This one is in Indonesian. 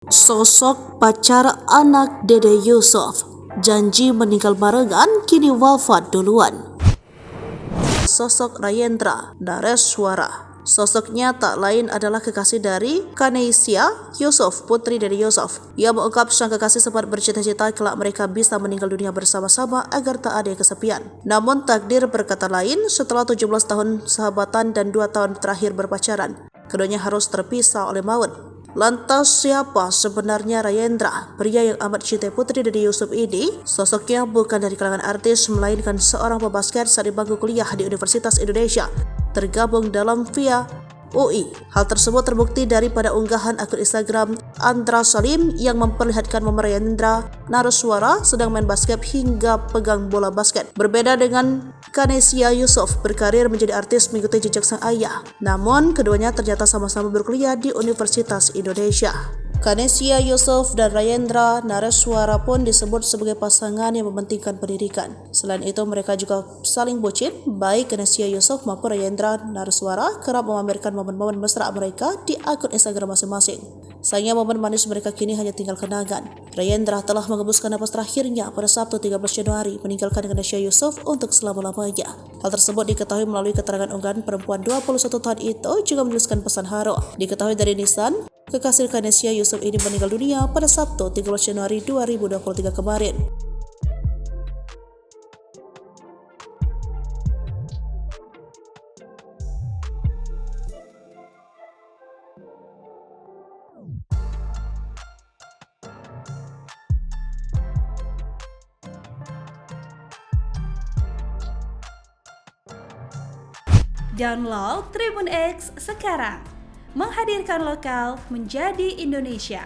Sosok pacar anak Dede Yusuf, janji meninggal barengan kini wafat duluan. Sosok Rayendra Nareswara. Sosoknya tak lain adalah kekasih dari Kanesia Yusuf, putri Dede Yusuf. Ia mengungkap sang kekasih sempat bercita-cita kelak mereka bisa meninggal dunia bersama-sama agar tak ada yang kesepian. Namun takdir berkata lain, setelah 17 tahun sahabatan dan 2 tahun terakhir berpacaran, keduanya harus terpisah oleh maut. Lantas siapa sebenarnya Rayendra, pria yang amat cintai putri Dede Yusuf ini? Sosoknya bukan dari kalangan artis, melainkan seorang pebasket saat di bangku kuliah di Universitas Indonesia, tergabung dalam VIA UI. Hal tersebut terbukti daripada unggahan akun Instagram Andra Salim yang memperlihatkan momen Rayendra Nareswara sedang main basket hingga pegang bola basket. Berbeda dengan Kanesia Yusuf, berkarir menjadi artis mengikuti jejak sang ayah. Namun keduanya ternyata sama-sama berkuliah di Universitas Indonesia. Kanesia Yusuf dan Rayendra Nareswara pun disebut sebagai pasangan yang mementingkan pendidikan. Selain itu, mereka juga saling bucin. Baik Kanesia Yusuf maupun Rayendra Nareswara kerap memamerkan momen-momen mesra mereka di akun Instagram masing-masing. Sayangnya momen manis mereka kini hanya tinggal kenangan. Rayendra telah mengembuskan napas terakhirnya pada Sabtu 13 Januari, meninggalkan Kanesia Yusuf untuk selama-lamanya. Hal tersebut diketahui melalui keterangan unggahan perempuan 21 tahun itu juga menuliskan pesan haru. Diketahui dari Nisan, kekasih Kanesia Yusuf ini meninggal dunia pada Sabtu 13 Januari 2023 kemarin. Download Tribun X sekarang, menghadirkan lokal menjadi Indonesia.